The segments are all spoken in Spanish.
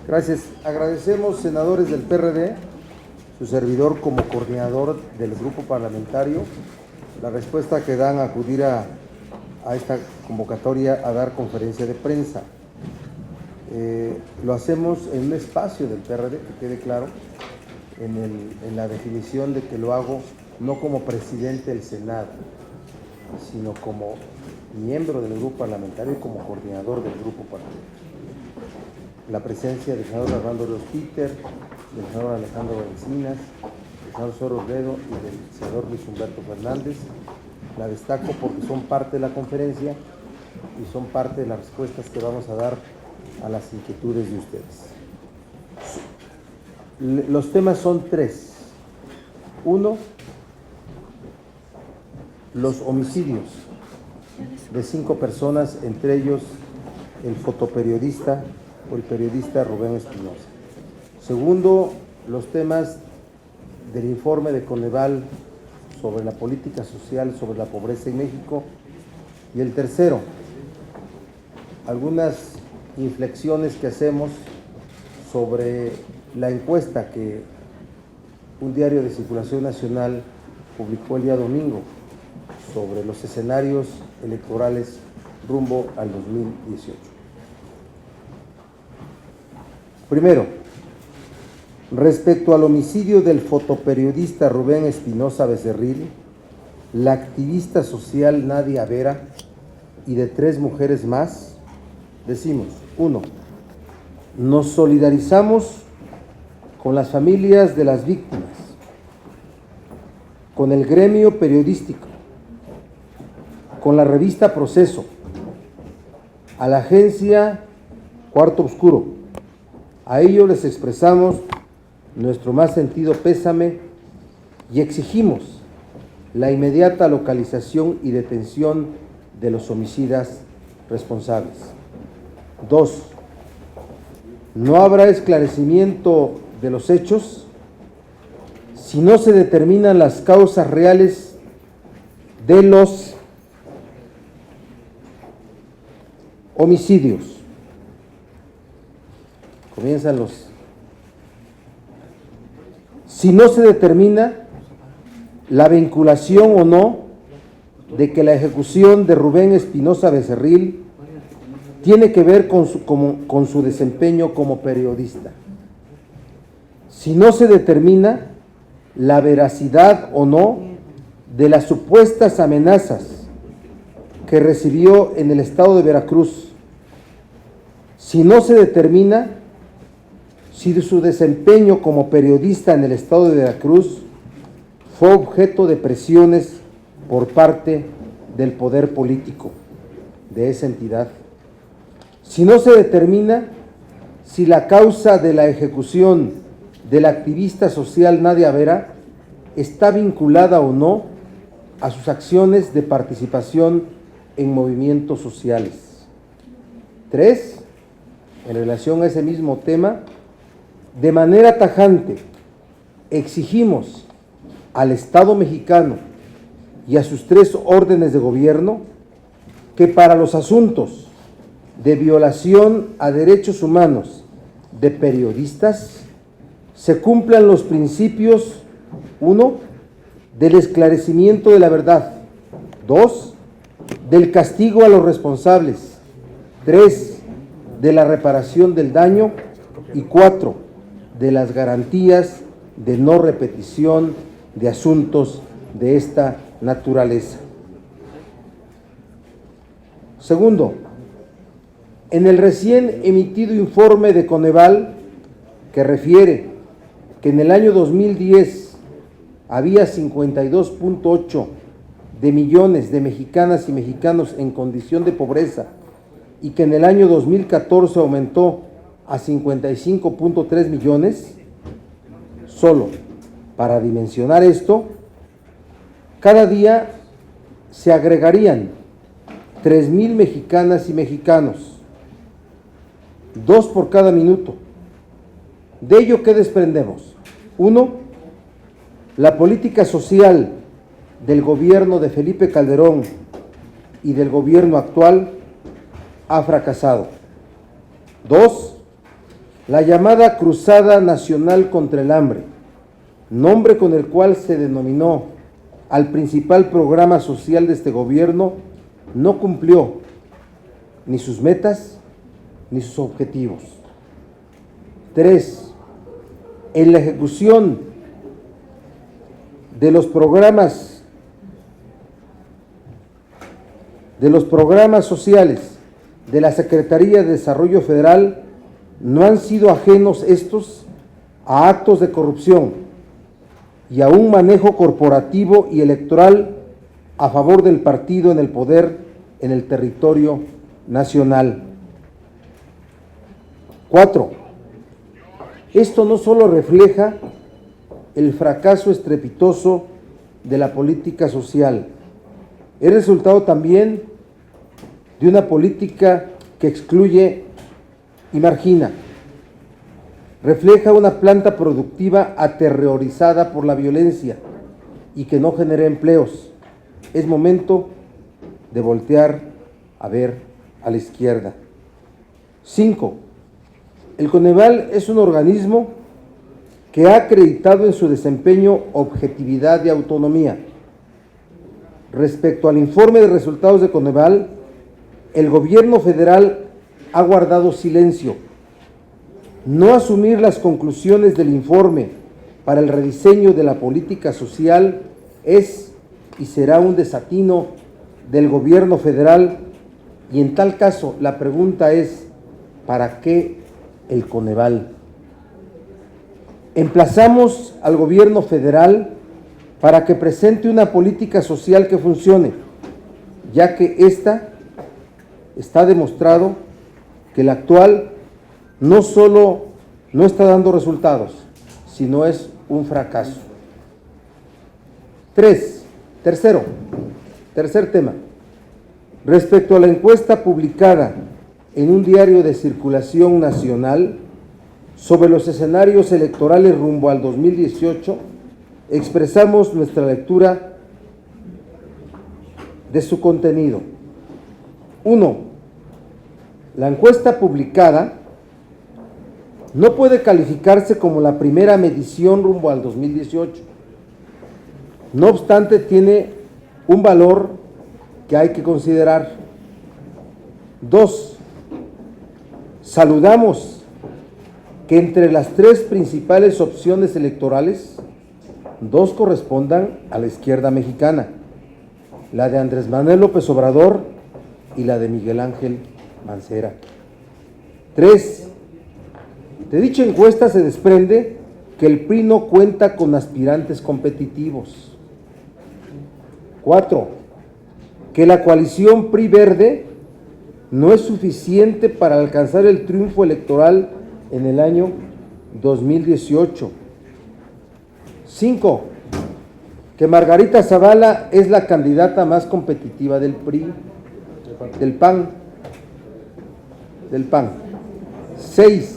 Gracias. Agradecemos, senadores del PRD, su servidor como coordinador del grupo parlamentario, la respuesta que dan a acudir a esta convocatoria a dar conferencia de prensa. Lo hacemos en un espacio del PRD, que quede claro, en la definición de que lo hago no como presidente del Senado, sino como miembro del grupo parlamentario y como coordinador del grupo parlamentario. La presencia del senador Armando Ríos Peter, del senador Alejandro Encinas, del senador Zorro Ledo y del senador Luis Humberto Fernández, la destaco porque son parte de la conferencia y son parte de las respuestas que vamos a dar a las inquietudes de ustedes. Los temas son tres. Uno, los homicidios de 5 personas, entre ellos el fotoperiodista o el periodista Rubén Espinosa. Segundo, los temas del informe de Coneval sobre la política social, sobre la pobreza en México. Y el tercero, algunas inflexiones que hacemos sobre la encuesta que un diario de circulación nacional publicó el día domingo sobre los escenarios electorales rumbo al 2018. Primero, respecto al homicidio del fotoperiodista Rubén Espinosa Becerril, la activista social Nadia Vera y de 3 mujeres más, decimos: 1. Nos solidarizamos con las familias de las víctimas, con el gremio periodístico, con la revista Proceso, a la agencia Cuarto Oscuro. A ellos les expresamos nuestro más sentido pésame y exigimos la inmediata localización y detención de los homicidas responsables. 2. No habrá esclarecimiento de los hechos si no se determinan las causas reales de los homicidios. Comienzan los. Si no se determina la vinculación o no de que la ejecución de Rubén Espinosa Becerril tiene que ver con su desempeño como periodista. Si no se determina la veracidad o no de las supuestas amenazas que recibió en el estado de Veracruz. Si no se determina si su desempeño como periodista en el estado de Veracruz fue objeto de presiones por parte del poder político de esa entidad. Si no se determina si la causa de la ejecución de la activista social Nadia Vera está vinculada o no a sus acciones de participación en movimientos sociales. 3. En relación a ese mismo tema, de manera tajante, exigimos al Estado mexicano y a sus 3 órdenes de gobierno que para los asuntos de violación a derechos humanos de periodistas se cumplan los principios: 1. Del esclarecimiento de la verdad; 2. Del castigo a los responsables; 3. De la reparación del daño; y 4. De las garantías de no repetición de asuntos de esta naturaleza. Segundo, en el recién emitido informe de Coneval, que refiere que en el año 2010 había 52.8 de millones de mexicanas y mexicanos en condición de pobreza y que en el año 2014 aumentó a 55.3 millones, solo para dimensionar esto, cada día se agregarían 3,000 mexicanas y mexicanos, 2 por cada minuto. De ello, ¿qué desprendemos? 1, la política social del gobierno de Felipe Calderón y del gobierno actual ha fracasado. 2. La llamada Cruzada Nacional contra el Hambre, nombre con el cual se denominó al principal programa social de este gobierno, no cumplió ni sus metas ni sus objetivos. 3. En la ejecución de los programas sociales de la Secretaría de Desarrollo Federal no han sido ajenos estos a actos de corrupción y a un manejo corporativo y electoral a favor del partido en el poder en el territorio nacional. 4. Esto no solo refleja el fracaso estrepitoso de la política social, es resultado también de una política que excluye y margina. Refleja una planta productiva aterrorizada por la violencia y que no genera empleos. Es momento de voltear a ver a la izquierda. 5. El Coneval es un organismo que ha acreditado en su desempeño objetividad y autonomía. Respecto al informe de resultados de Coneval, el gobierno federal ha guardado silencio. No asumir las conclusiones del informe para el rediseño de la política social es y será un desatino del gobierno federal, y en tal caso la pregunta es: ¿para qué el Coneval? Emplazamos al gobierno federal para que presente una política social que funcione, ya que esta está demostrado que la actual no solo no está dando resultados, sino es un fracaso. Tercer tema. Respecto a la encuesta publicada en un diario de circulación nacional sobre los escenarios electorales rumbo al 2018, expresamos nuestra lectura de su contenido. 1. La encuesta publicada no puede calificarse como la primera medición rumbo al 2018. No obstante, tiene un valor que hay que considerar. 2. Saludamos que entre las 3 principales opciones electorales, 2 correspondan a la izquierda mexicana: la de Andrés Manuel López Obrador y la de Miguel Ángel Mancera. 3. De dicha encuesta se desprende que el PRI no cuenta con aspirantes competitivos. 4. Que la coalición PRI-Verde no es suficiente para alcanzar el triunfo electoral en el año 2018. 5. Que Margarita Zavala es la candidata más competitiva del PRI, del PAN. 6.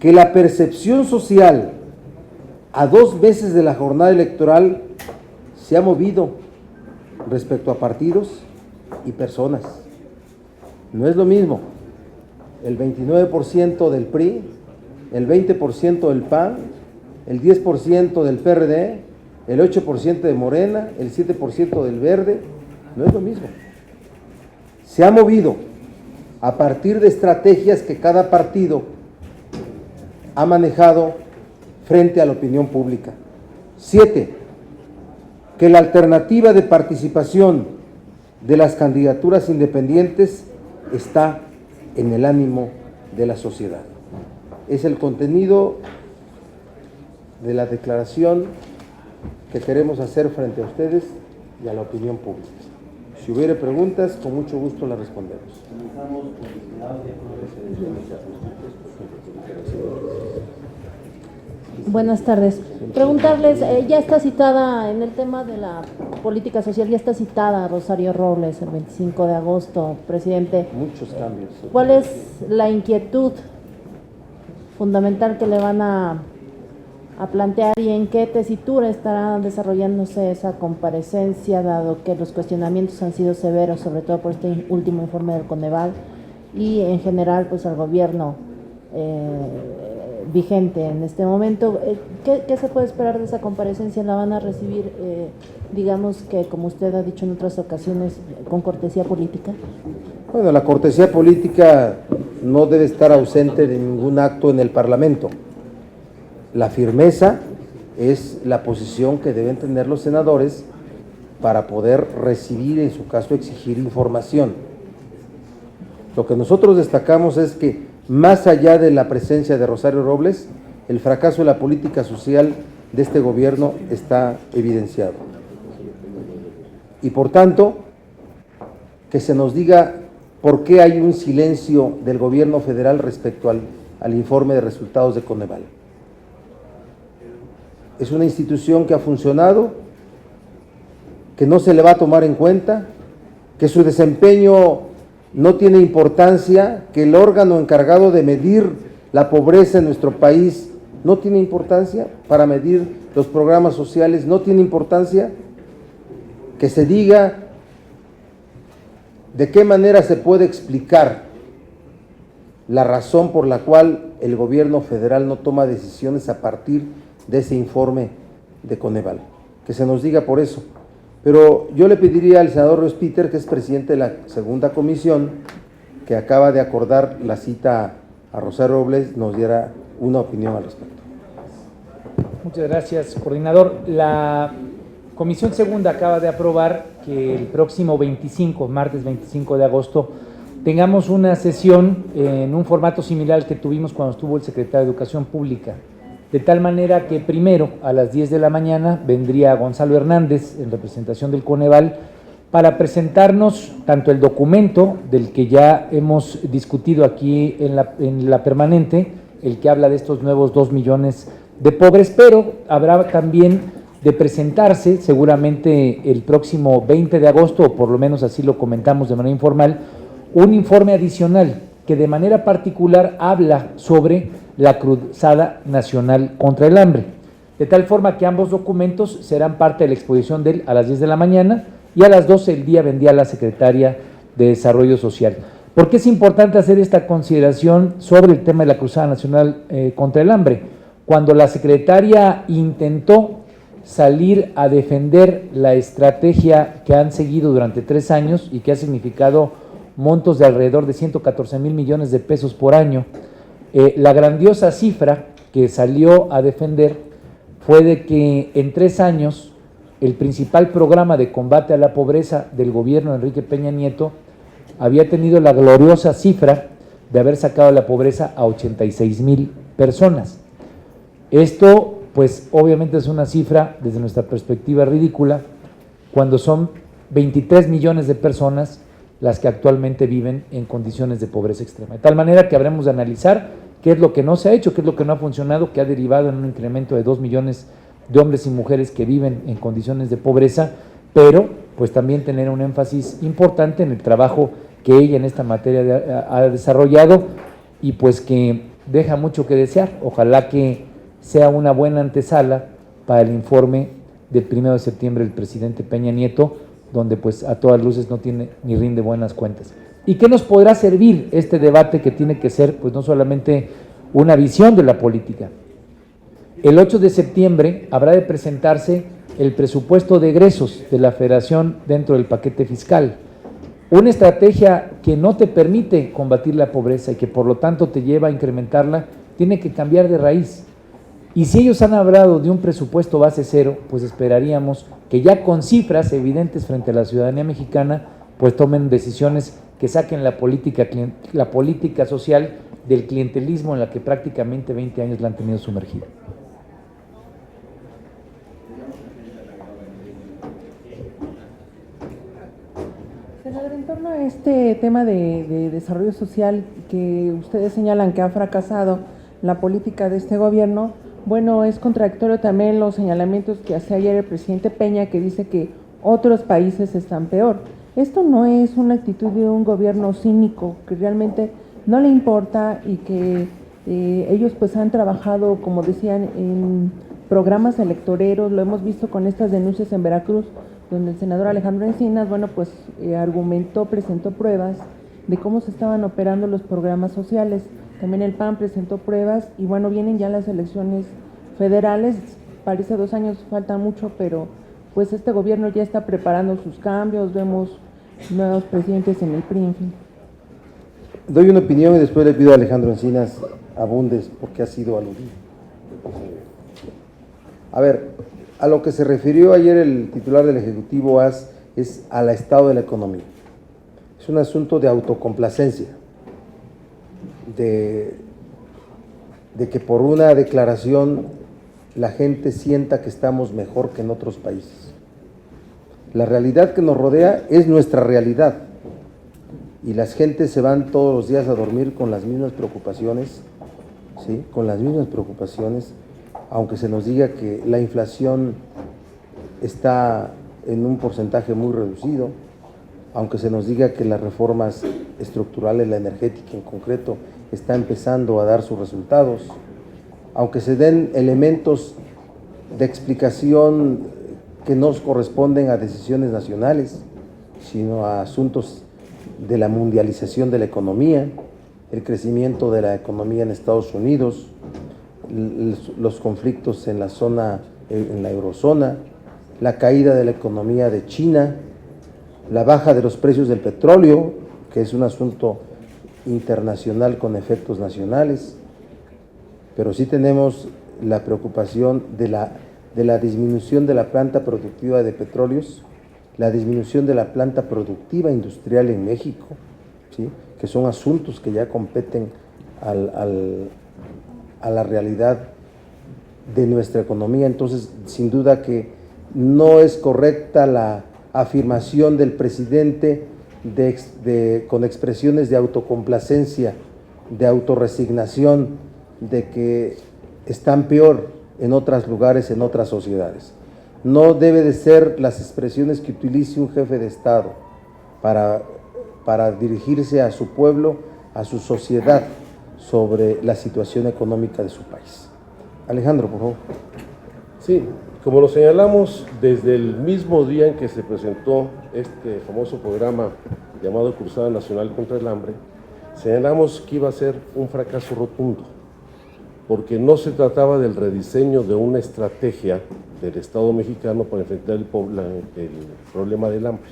Que la percepción social a 2 meses de la jornada electoral se ha movido respecto a partidos y personas. No es lo mismo el 29% del PRI, el 20% del PAN, el 10% del PRD, el 8% de Morena, el 7% del Verde. No es lo mismo. Se ha movido a partir de estrategias que cada partido ha manejado frente a la opinión pública. 7. Que la alternativa de participación de las candidaturas independientes está en el ánimo de la sociedad. Es el contenido de la declaración que queremos hacer frente a ustedes y a la opinión pública. Si hubiera preguntas, con mucho gusto las respondemos. Buenas tardes. Preguntarles, ya está citada en el tema de la política social, ya está citada Rosario Robles el 25 de agosto, presidente. Muchos cambios. ¿Cuál es la inquietud fundamental que le van a plantear y en qué tesitura estará desarrollándose esa comparecencia, dado que los cuestionamientos han sido severos, sobre todo por este último informe del Coneval? y en general pues al gobierno vigente en este momento. ¿Qué se puede esperar de esa comparecencia? ¿La van a recibir, digamos que como usted ha dicho en otras ocasiones, con cortesía política? Bueno, la cortesía política no debe estar ausente de ningún acto en el Parlamento. La firmeza es la posición que deben tener los senadores para poder recibir, en su caso, exigir información. Lo que nosotros destacamos es que, más allá de la presencia de Rosario Robles, el fracaso de la política social de este gobierno está evidenciado. Y por tanto, que se nos diga por qué hay un silencio del gobierno federal respecto al informe de resultados de Coneval. Es una institución que ha funcionado, que no se le va a tomar en cuenta, que su desempeño no tiene importancia, que el órgano encargado de medir la pobreza en nuestro país no tiene importancia para medir los programas sociales, no tiene importancia, que se diga de qué manera se puede explicar la razón por la cual el gobierno federal no toma decisiones a partir de ese informe de Coneval, que se nos diga por eso. Pero yo le pediría al senador Ruiz Peter, que es presidente de la segunda comisión, que acaba de acordar la cita a Rosario Robles, nos diera una opinión al respecto. Muchas gracias, coordinador. La Comisión Segunda acaba de aprobar que el próximo martes 25 de agosto, tengamos una sesión en un formato similar al que tuvimos cuando estuvo el secretario de Educación Pública. De tal manera que primero, a las 10 de la mañana, vendría Gonzalo Hernández, en representación del Coneval, para presentarnos tanto el documento del que ya hemos discutido aquí en la permanente, el que habla de estos nuevos 2 millones de pobres, pero habrá también de presentarse, seguramente el próximo 20 de agosto, o por lo menos así lo comentamos de manera informal, un informe adicional que de manera particular habla sobre la Cruzada Nacional contra el Hambre, de tal forma que ambos documentos serán parte de la exposición de él a las 10 de la mañana y a las 12 del día vendría la secretaria de Desarrollo Social. ¿Por qué es importante hacer esta consideración sobre el tema de la Cruzada Nacional contra el Hambre? Cuando la secretaria intentó salir a defender la estrategia que han seguido durante 3 años y que ha significado montos de alrededor de 114,000 millones de pesos por año, la grandiosa cifra que salió a defender fue de que en 3 años el principal programa de combate a la pobreza del gobierno de Enrique Peña Nieto había tenido la gloriosa cifra de haber sacado de la pobreza a 86,000 personas. Esto, pues obviamente es una cifra desde nuestra perspectiva ridícula, cuando son 23 millones de personas las que actualmente viven en condiciones de pobreza extrema. De tal manera que habremos de analizar qué es lo que no se ha hecho, qué es lo que no ha funcionado, que ha derivado en un incremento de 2 millones de hombres y mujeres que viven en condiciones de pobreza, pero pues también tener un énfasis importante en el trabajo que ella en esta materia ha desarrollado y pues que deja mucho que desear. Ojalá que sea una buena antesala para el informe del 1 de septiembre del presidente Peña Nieto, donde pues a todas luces no tiene ni rinde buenas cuentas. ¿Y qué nos podrá servir este debate que tiene que ser pues no solamente una visión de la política? El 8 de septiembre habrá de presentarse el presupuesto de egresos de la Federación dentro del paquete fiscal, una estrategia que no te permite combatir la pobreza y que por lo tanto te lleva a incrementarla, tiene que cambiar de raíz. Y si ellos han hablado de un presupuesto base cero, pues esperaríamos que ya con cifras evidentes frente a la ciudadanía mexicana, pues tomen decisiones que saquen la política social del clientelismo en la que prácticamente 20 años la han tenido sumergida. Senador, en torno a este tema de desarrollo social que ustedes señalan que ha fracasado la política de este gobierno, bueno, es contradictorio también los señalamientos que hacía ayer el presidente Peña, que dice que otros países están peor. Esto no es una actitud de un gobierno cínico que realmente no le importa y que ellos pues han trabajado, como decían, en programas electoreros. Lo hemos visto con estas denuncias en Veracruz, donde el senador Alejandro Encinas, bueno, pues argumentó, presentó pruebas de cómo se estaban operando los programas sociales. También el PAN presentó pruebas y bueno, vienen ya las elecciones federales, parece 2 años, falta mucho, pero pues este gobierno ya está preparando sus cambios, vemos nuevos presidentes en el PRI, en fin. Doy una opinión y después le pido a Alejandro Encinas abundes porque ha sido aludido. A ver, a lo que se refirió ayer el titular del Ejecutivo es al estado de la economía. Es un asunto de autocomplacencia, de que por una declaración la gente sienta que estamos mejor que en otros países. La realidad que nos rodea es nuestra realidad y las gentes se van todos los días a dormir con las mismas preocupaciones, ¿sí? Con las mismas preocupaciones, aunque se nos diga que la inflación está en un porcentaje muy reducido, aunque se nos diga que las reformas estructurales, la energética en concreto, está empezando a dar sus resultados, aunque se den elementos de explicación que no corresponden a decisiones nacionales, sino a asuntos de la mundialización de la economía, el crecimiento de la economía en Estados Unidos, los conflictos en la zona, en la eurozona, la caída de la economía de China, la baja de los precios del petróleo, que es un asunto internacional con efectos nacionales, pero sí tenemos la preocupación de la disminución de la planta productiva de petróleos, la disminución de la planta productiva industrial en México, ¿sí? Que son asuntos que ya competen a la realidad de nuestra economía. Entonces, sin duda que no es correcta la afirmación del presidente con expresiones de autocomplacencia, de autorresignación, de que están peor en otros lugares, en otras sociedades. No debe de ser las expresiones que utilice un jefe de Estado para dirigirse a su pueblo, a su sociedad, sobre la situación económica de su país. Alejandro, por favor. Sí, como lo señalamos desde el mismo día en que se presentó este famoso programa llamado Cruzada Nacional contra el Hambre, señalamos que iba a ser un fracaso rotundo, porque no se trataba del rediseño de una estrategia del Estado mexicano para enfrentar el problema del hambre,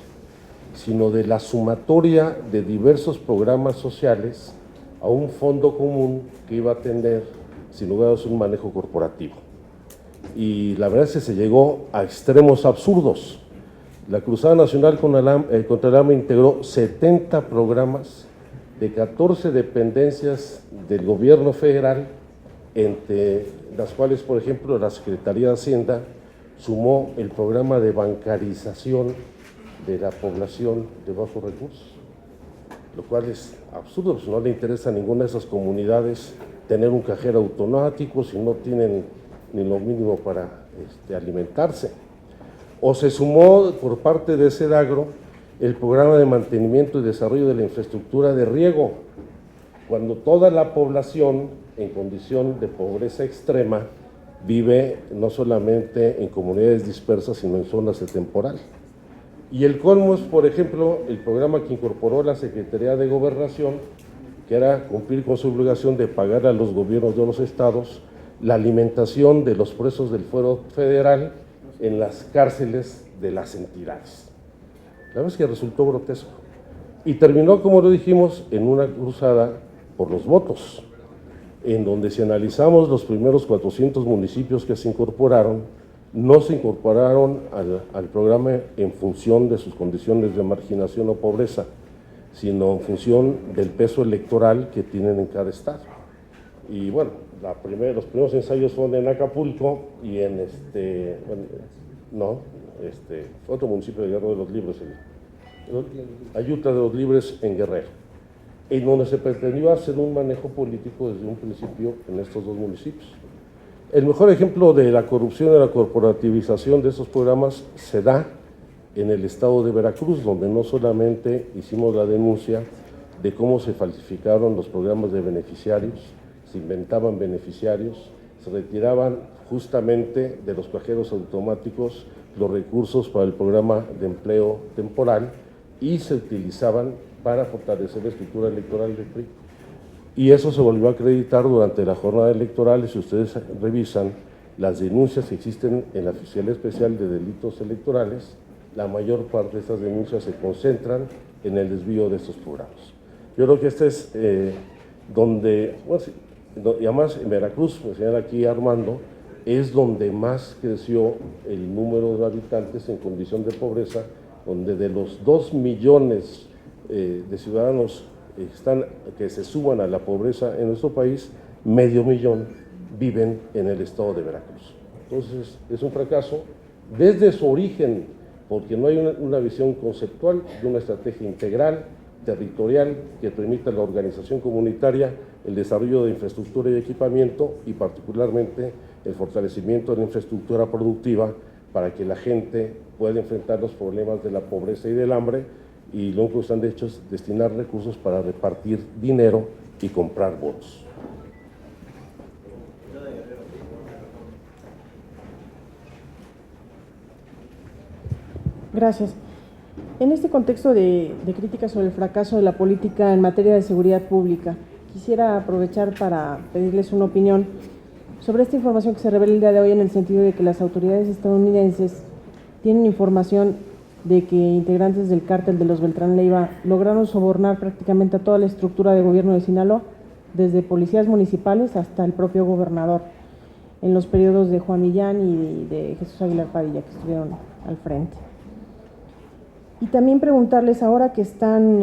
sino de la sumatoria de diversos programas sociales a un fondo común que iba a tener, sin lugar a dudas, un manejo corporativo. Y la verdad es que se llegó a extremos absurdos. La Cruzada Nacional contra el Hambre integró 70 programas de 14 dependencias del gobierno federal, entre las cuales, por ejemplo, la Secretaría de Hacienda sumó el programa de bancarización de la población de bajos recursos, lo cual es absurdo, pues no le interesa a ninguna de esas comunidades tener un cajero automático si no tienen ni lo mínimo para alimentarse. O se sumó por parte de Sedagro el programa de mantenimiento y desarrollo de la infraestructura de riego, cuando toda la población en condición de pobreza extrema vive no solamente en comunidades dispersas, sino en zonas de temporal. Y el colmo es, por ejemplo, el programa que incorporó la Secretaría de Gobernación, que era cumplir con su obligación de pagar a los gobiernos de los estados la alimentación de los presos del fuero federal en las cárceles de las entidades. La verdad es que resultó grotesco. Y terminó, como lo dijimos, en una cruzada por los votos, en donde si analizamos los primeros 400 municipios que se incorporaron, no se incorporaron al programa en función de sus condiciones de marginación o pobreza, sino en función del peso electoral que tienen en cada estado. Y bueno, los primeros ensayos fueron en Acapulco y en otro municipio de Guerrero de los Libres, Ayutla de los Libres en Guerrero, en donde se pretendió hacer un manejo político desde un principio en estos dos municipios. El mejor ejemplo de la corrupción y la corporativización de esos programas se da en el estado de Veracruz, donde no solamente hicimos la denuncia de cómo se falsificaron los programas de beneficiarios, se inventaban beneficiarios, se retiraban justamente de los cajeros automáticos los recursos para el programa de empleo temporal y se utilizaban para fortalecer la estructura electoral del PRI. Y eso se volvió a acreditar durante la jornada electoral, y si ustedes revisan las denuncias que existen en la Fiscalía Especial de Delitos Electorales, la mayor parte de estas denuncias se concentran en el desvío de estos programas. Yo creo que este es donde, bueno, y además en Veracruz, me señala aquí Armando, es donde más creció el número de habitantes en condición de pobreza, donde de los 2 millones de ciudadanos que se suban a la pobreza en nuestro país, 500,000 viven en el estado de Veracruz. Entonces, es un fracaso desde su origen, porque no hay una visión conceptual de una estrategia integral, territorial, que permita la organización comunitaria, el desarrollo de infraestructura y equipamiento, y particularmente el fortalecimiento de la infraestructura productiva para que la gente pueda enfrentar los problemas de la pobreza y del hambre, y lo único que están de hecho es destinar recursos para repartir dinero y comprar votos. Gracias. En este contexto de críticas sobre el fracaso de la política en materia de seguridad pública, quisiera aprovechar para pedirles una opinión sobre esta información que se revela el día de hoy, en el sentido de que las autoridades estadounidenses tienen información de que integrantes del cártel de los Beltrán Leiva lograron sobornar prácticamente a toda la estructura de gobierno de Sinaloa, desde policías municipales hasta el propio gobernador, en los periodos de Juan Millán y de Jesús Aguilar Padilla, que estuvieron al frente. Y también preguntarles, ahora que están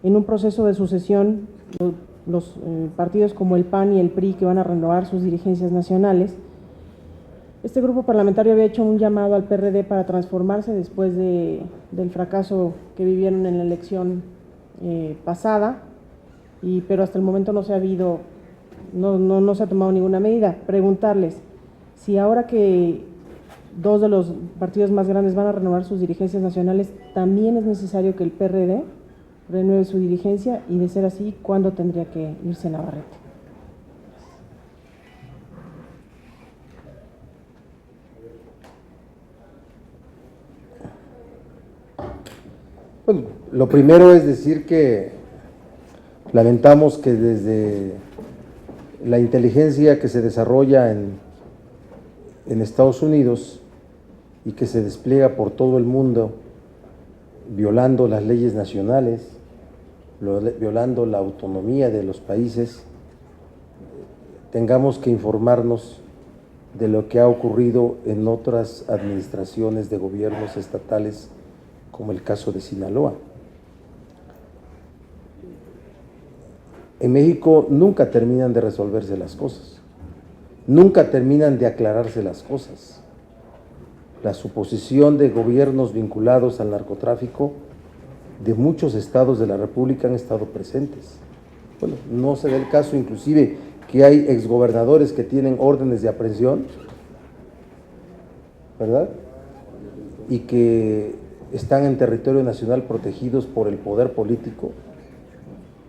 en un proceso de sucesión, los partidos como el PAN y el PRI, que van a renovar sus dirigencias nacionales, este grupo parlamentario había hecho un llamado al PRD para transformarse después del fracaso que vivieron en la elección pasada, pero hasta el momento no se ha tomado ninguna medida. Preguntarles si ahora que dos de los partidos más grandes van a renovar sus dirigencias nacionales, también es necesario que el PRD renueve su dirigencia, y de ser así, ¿cuándo tendría que irse Navarrete? Bueno, lo primero es decir que lamentamos que desde la inteligencia que se desarrolla en Estados Unidos y que se despliega por todo el mundo, violando las leyes nacionales, violando la autonomía de los países, tengamos que informarnos de lo que ha ocurrido en otras administraciones de gobiernos estatales, como el caso de Sinaloa. En México nunca terminan de resolverse las cosas, nunca terminan de aclararse las cosas. La suposición de gobiernos vinculados al narcotráfico de muchos estados de la República han estado presentes. Bueno, no se da el caso inclusive que hay exgobernadores que tienen órdenes de aprehensión, ¿verdad? Y que están en territorio nacional protegidos por el poder político,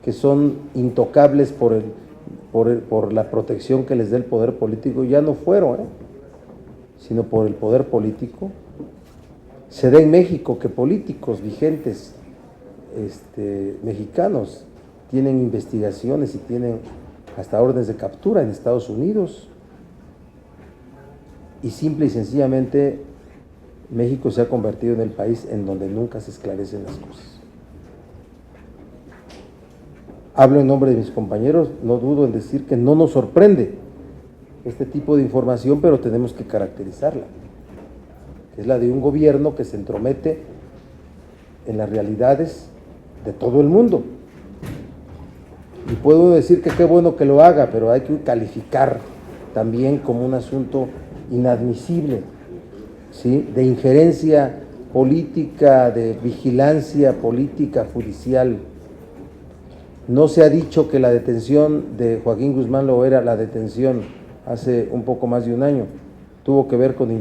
que son intocables por la protección que les da el poder político. Ya no fueron, sino por el poder político. Se da en México que políticos vigentes mexicanos tienen investigaciones y tienen hasta órdenes de captura en Estados Unidos, y simple y sencillamente México se ha convertido en el país en donde nunca se esclarecen las cosas. Hablo en nombre de mis compañeros, no dudo en decir que no nos sorprende este tipo de información, pero tenemos que caracterizarla. Es la de un gobierno que se entromete en las realidades de todo el mundo. Y puedo decir que qué bueno que lo haga, pero hay que calificar también como un asunto inadmisible, ¿sí?, de injerencia política, de vigilancia política judicial. No se ha dicho que la detención de Joaquín Guzmán Loera, la detención hace un poco más de un año, tuvo que ver con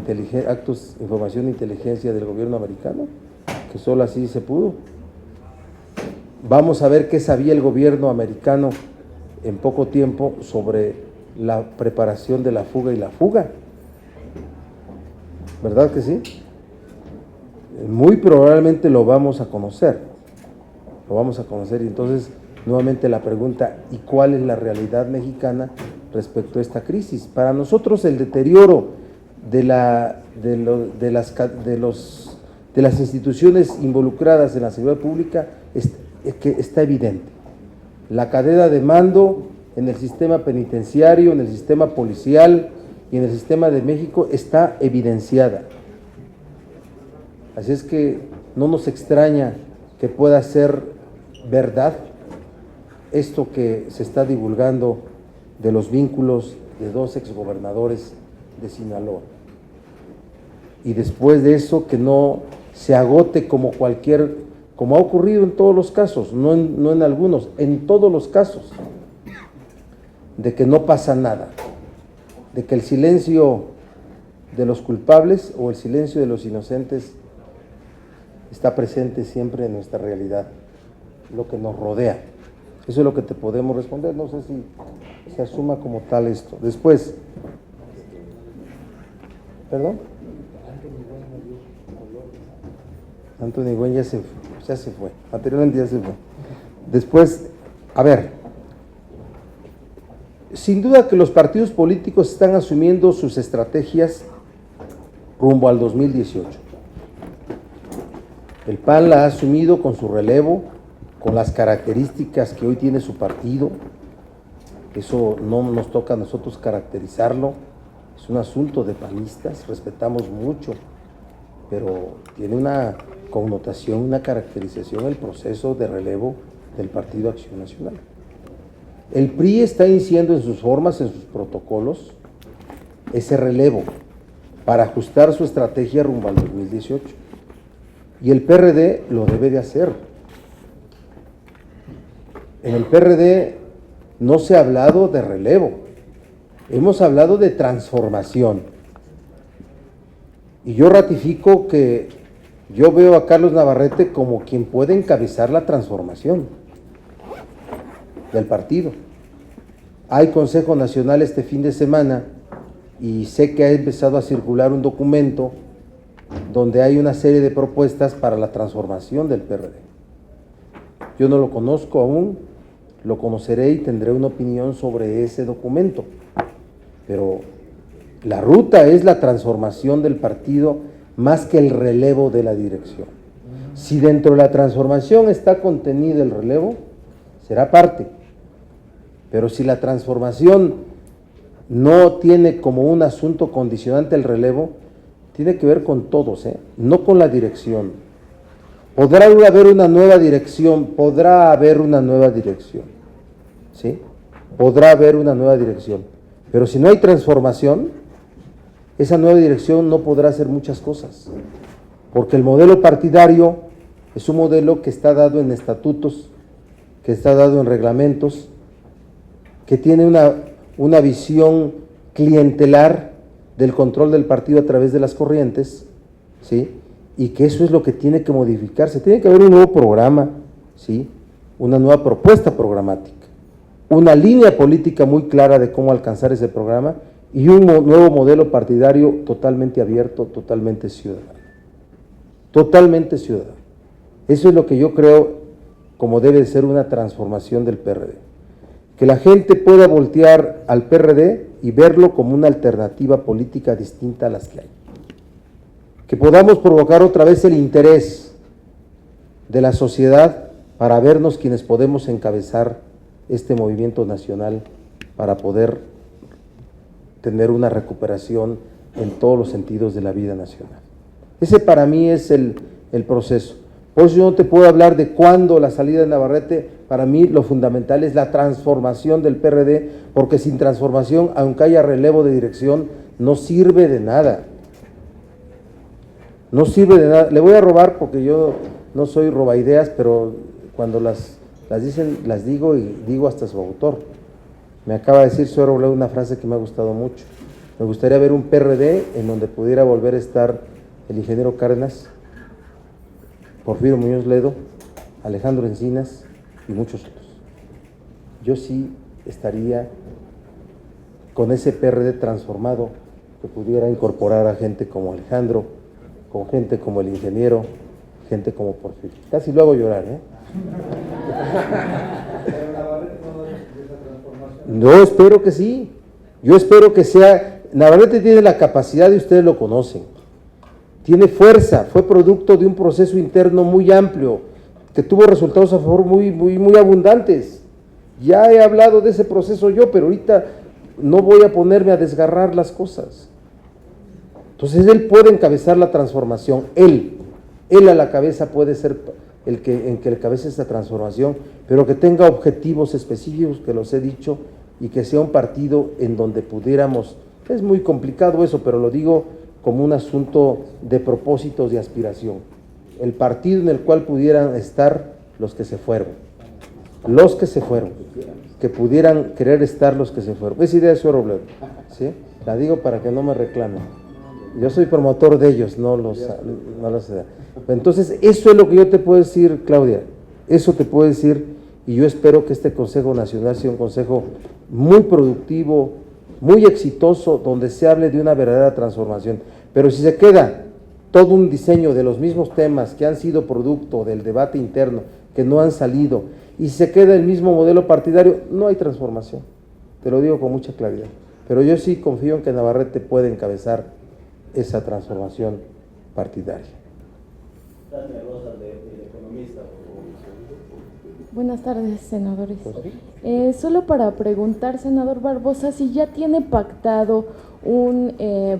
actos, información de inteligencia del gobierno americano, que solo así se pudo. Vamos a ver qué sabía el gobierno americano en poco tiempo sobre la preparación de la fuga y la fuga. ¿Verdad que sí? Muy probablemente lo vamos a conocer. lo vamos a conocer. Y entonces, nuevamente la pregunta, ¿y cuál es la realidad mexicana respecto a esta crisis? Para nosotros el deterioro de las instituciones involucradas en la seguridad pública está evidente. La cadena de mando en el sistema penitenciario, en el sistema policial y en el sistema de México está evidenciada. Así es que no nos extraña que pueda ser verdad esto que se está divulgando de los vínculos de dos exgobernadores de Sinaloa. Y después de eso que no se agote como ha ocurrido en todos los casos, no en algunos, en todos los casos, de que no pasa nada, de que el silencio de los culpables o el silencio de los inocentes está presente siempre en nuestra realidad, lo que nos rodea. Eso es lo que te podemos responder, no sé si se asuma como tal esto. Después, ¿perdón? Anthony Güen ya se fue, anteriormente ya se fue. Después, a ver, sin duda que los partidos políticos están asumiendo sus estrategias rumbo al 2018. El PAN la ha asumido con su relevo, con las características que hoy tiene su partido. Eso no nos toca a nosotros caracterizarlo, es un asunto de panistas, respetamos mucho, pero tiene una connotación, una caracterización el proceso de relevo del Partido Acción Nacional. El PRI está iniciando en sus formas, en sus protocolos, ese relevo para ajustar su estrategia rumbo al 2018. Y el PRD lo debe de hacer. En el PRD no se ha hablado de relevo, hemos hablado de transformación. Y yo ratifico que yo veo a Carlos Navarrete como quien puede encabezar la transformación del partido. Hay Consejo Nacional este fin de semana y sé que ha empezado a circular un documento donde hay una serie de propuestas para la transformación del PRD. Yo no lo conozco aún, lo conoceré y tendré una opinión sobre ese documento, pero la ruta es la transformación del partido más que el relevo de la dirección. Si dentro de la transformación está contenido el relevo, será parte, pero si la transformación no tiene como un asunto condicionante el relevo, tiene que ver con todos, no con la dirección. Podrá haber una nueva dirección, ¿sí? Podrá haber una nueva dirección, pero si no hay transformación, esa nueva dirección no podrá hacer muchas cosas, porque el modelo partidario es un modelo que está dado en estatutos, que está dado en reglamentos, que tiene una visión clientelar del control del partido a través de las corrientes, ¿sí? Y que eso es lo que tiene que modificarse. Tiene que haber un nuevo programa, ¿sí? Una nueva propuesta programática, una línea política muy clara de cómo alcanzar ese programa y un nuevo modelo partidario totalmente abierto, totalmente ciudadano. Totalmente ciudadano. Eso es lo que yo creo como debe ser una transformación del PRD. Que la gente pueda voltear al PRD y verlo como una alternativa política distinta a las que hay. Que podamos provocar otra vez el interés de la sociedad para vernos quienes podemos encabezar este movimiento nacional para poder tener una recuperación en todos los sentidos de la vida nacional. Ese para mí es el proceso. Por eso yo no te puedo hablar de cuándo la salida de Navarrete. Para mí lo fundamental es la transformación del PRD, porque sin transformación, aunque haya relevo de dirección, no sirve de nada. No sirve de nada. Le voy a robar porque yo no soy robaideas, pero cuando las dicen, las digo y digo hasta su autor. Me acaba de decir Suero Robledo una frase que me ha gustado mucho. Me gustaría ver un PRD en donde pudiera volver a estar el ingeniero Cárdenas, Porfirio Muñoz Ledo, Alejandro Encinas y muchos otros. Yo sí estaría con ese PRD transformado que pudiera incorporar a gente como Alejandro, con gente como el ingeniero, gente como Porfirio. Casi lo hago llorar, ¿eh? No, espero que sí. Yo espero que sea. Navarrete tiene la capacidad y ustedes lo conocen. Tiene fuerza, fue producto de un proceso interno muy amplio, que tuvo resultados a favor muy abundantes. Ya he hablado de ese proceso yo, pero ahorita no voy a ponerme a desgarrar las cosas. Entonces él puede encabezar la transformación, él a la cabeza puede ser el que encabece esta transformación, pero que tenga objetivos específicos, que los he dicho, y que sea un partido en donde pudiéramos, es muy complicado eso, pero lo digo como un asunto de propósitos de aspiración, el partido en el cual pudieran estar los que se fueron, que pudieran querer estar los que se fueron. Esa idea es su Robledo, ¿sí? La digo para que no me reclamen. Yo soy promotor de ellos, no los. Entonces, eso es lo que yo te puedo decir, Claudia. Eso te puedo decir, y yo espero que este Consejo Nacional sea un consejo muy productivo, muy exitoso, donde se hable de una verdadera transformación. Pero si se queda todo un diseño de los mismos temas que han sido producto del debate interno, que no han salido, y si se queda el mismo modelo partidario, no hay transformación. Te lo digo con mucha claridad. Pero yo sí confío en que Navarrete puede encabezar esa transformación partidaria. Buenas tardes, senadores. Solo para preguntar, senador Barbosa, si ya tiene pactado un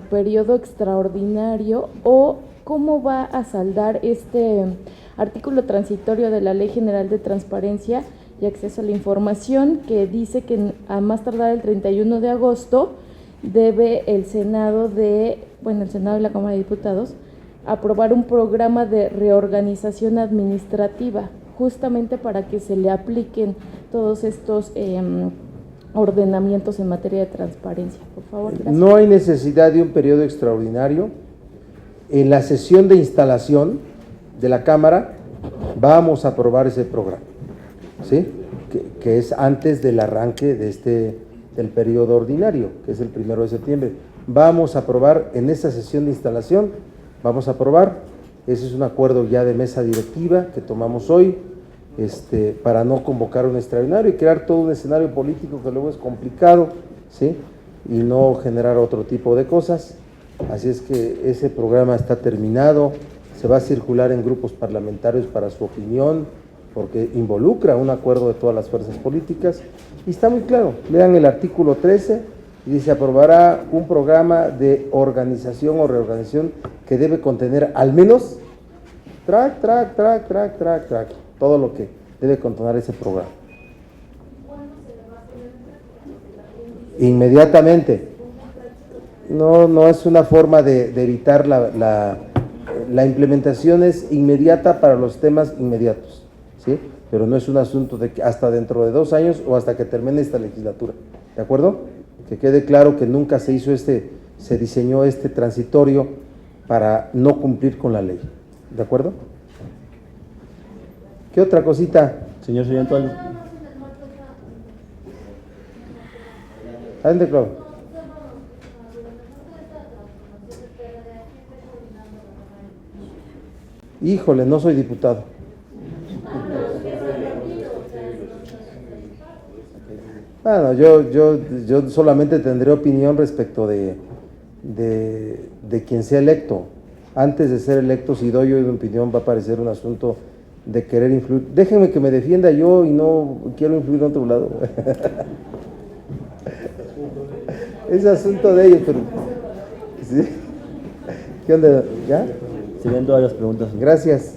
periodo extraordinario o cómo va a saldar este artículo transitorio de la Ley General de Transparencia y Acceso a la Información, que dice que a más tardar el 31 de agosto debe el Senado y la Cámara de Diputados aprobar un programa de reorganización administrativa, justamente para que se le apliquen todos estos ordenamientos en materia de transparencia? Por favor, gracias. No hay necesidad de un periodo extraordinario. En la sesión de instalación de la Cámara vamos a aprobar ese programa, ¿sí? Que es antes del arranque del periodo ordinario, que es el 1 de septiembre. Vamos a aprobar en esa sesión de instalación, ese es un acuerdo ya de mesa directiva que tomamos hoy, para no convocar un extraordinario y crear todo un escenario político que luego es complicado, ¿sí? Y no generar otro tipo de cosas. Así es que ese programa está terminado, se va a circular en grupos parlamentarios para su opinión, porque involucra un acuerdo de todas las fuerzas políticas, y está muy claro. Lean el artículo 13, y dice: aprobará un programa de organización o reorganización que debe contener al menos todo lo que debe contener ese programa. Inmediatamente. No es una forma de evitar la implementación, es inmediata para los temas inmediatos, ¿sí? Pero no es un asunto de que hasta dentro de 2 años o hasta que termine esta legislatura, ¿de acuerdo? Que quede claro que nunca se hizo se diseñó este transitorio para no cumplir con la ley, ¿de acuerdo? ¿Qué otra cosita? Señor Antonio. Adelante, Claudio. Híjole, no soy diputado. Bueno, yo solamente tendré opinión respecto de quien sea electo. Antes de ser electo, si doy yo una opinión, va a parecer un asunto de querer influir. Déjenme que me defienda yo y no quiero influir en otro lado. Es asunto de ellos, pero... ¿sí? ¿Qué onda? ¿Ya? Serían todas las preguntas. Gracias.